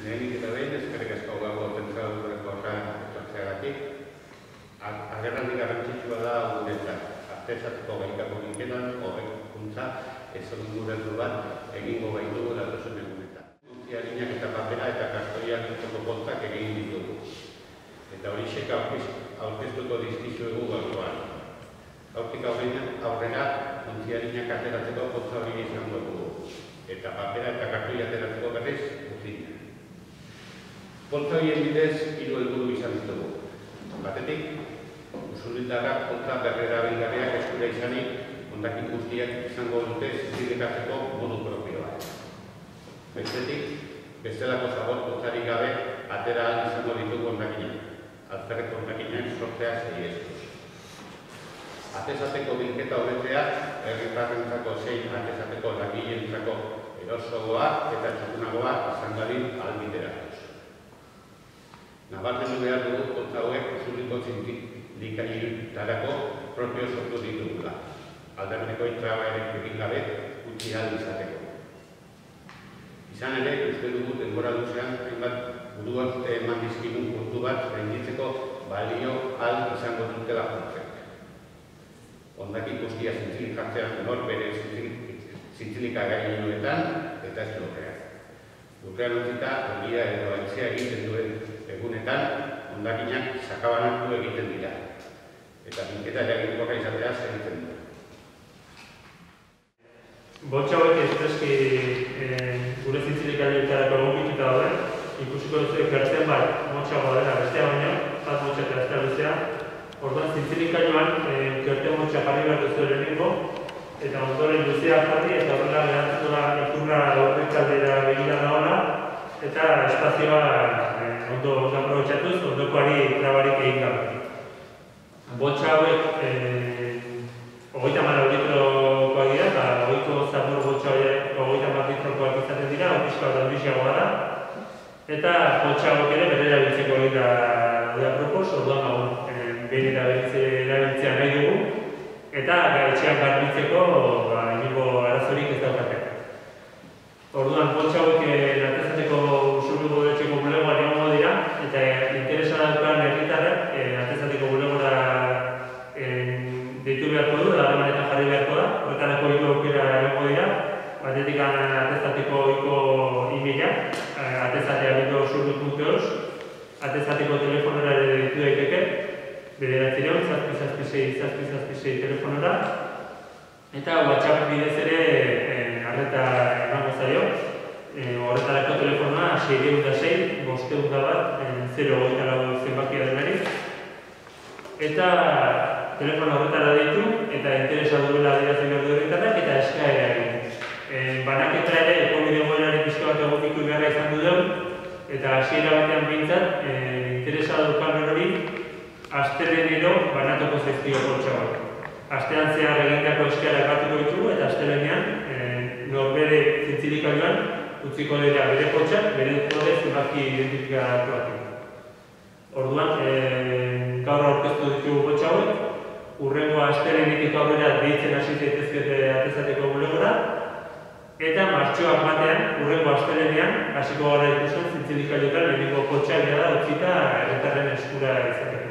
Lehenik eta behin, eskerrik asko gaur pentsadurreko etortzeagatik. Agerraldi garrantzitsua da guretzat. Artesateko gaikako ginketan, hobekuntza ezaguturazu bat egingo baitugu datozen egunetan. Ontziarinak eta papera eta kartoiak ditzeko kontak egin ditugu. Eta horixek aurkeztuko dizkizuegu gaurkoan. Gaurtik aurrera, ontziarinak ateratzeko kontza hori izango dugu. Eta papera eta kartoia ateratzeko berriz uzina. Kontza horien bidez, 3 helburu izan ditugu. Batetik, usulindarrak kontza berrerabilgarriak eskura izanik, hondakin guztiak izango dute zintzilikazeko modu propioa. Bestetik, bestelako zabor kontzarik gabe atera ahal izango ditugu hondakinak. Altzarreko hondakinak sortzea saihestu. Atesateko bilketa hobetzea, herritarrentzako zein atesateko langileentzako erosoagoa eta txukunagoa izan dadin ahalbideratuz. Nabarmendu behar dugu kontza hauek usuliko zintzilikaitarako propio sortu ditugula. Aldameneko trabarik egin gabe utzi ahal izateko. Izan ere, uste dugu denbora luzean hainbat buruak eman dizkigun puntu bat gainditzeko balio ahal izango dutela kontzek. Hondakin guztia zintzilikatzean nor bere zintzilika gainetan eta ez lurrean. Lurrean utzita, ongia edo aitzea egiten duen egunetan, hondakinak sakabanatu egiten dira. Eta bilketa eraginkorra izatea segitzen dira. Boltsa hauek espreski gure zintzilikaitarako egokituta daude, ikusiko duzu kertzen bat motxagoa dela bestea baino, bat motxa eta bestea luzea. Orduan zintzilikailuan kerten motxa jarri behar duzu lehenengo, eta ondoren luzea jarri eta horrela geratzen da ikurra horrekaldera begira dagoela, eta espazioa ondo aprobetxatuz, ondokoari trabarik egin gabe. Boltsa hauek 34 litrokoak dira, eta ohiko zabor boltsa horiek 34 litrokoak izaten dira, pixka bat handiagoa da. Eta boltsa hauek ere bere erabiltzeko egin da propos, orduan behin eta erabiltzea nahi dugu, eta etxean garbitzeko inongo arazorik ez daukate. Orduan, boltsa hauek atezateko usurruko etxeko bulegoan egongo dira, eta interesa daukan herritarrak atezateko bulegora deitu beharko du, harremanetan jarri beharko da, horretarako 3 aukera egongo dira, batetik atezateko ohiko e-mailak, atezatea.usurru.eus, atezateko telefonora ere deitu daiteke, bederatzireun, 766 telefonora, eta WhatsApp bidez ere arreta emango zaio. Horretarako telefonoa 606 501 024 zenbakia denari. Eta telefono horretara deitu, eta interesa duela adierazten behar du herritarrak, eta eskaera egin. Banaketa ere, ekobide goberari pixka bat egokitu beharra izan dugu, eta hasiera batean behintzat, interesa dukan hori, astelehenero banatuko zaizkio boltsa hauek. Astean zehar egindako eskaerak batuko ditugu eta astelehenean norbere zintzilikailuan utziko dira bere boltsak, bere kode zenbaki identifikatuak. Orduan, gaur aurkeztu ditugu boltsa hauek, hurrengo astelehenetik aurrera deitzen hasi zaitezkete atezateko bulegora, eta martxoak batean, hurrengo astelehenean, hasiko gara ikusten zintzilikailuetan lehenengo boltsa da utzita herritarren eskura izateko.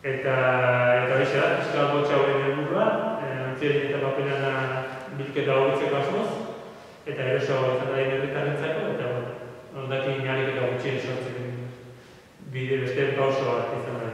Eta horixe da, pixka boltsa horien helburua, ontzierin eta papelana bilketa hobitzeko asmoz, eta eroso izan da herritarrentzako, eta hondakin ahalik eta gutxien sortzen bide beste pauso bat izan da.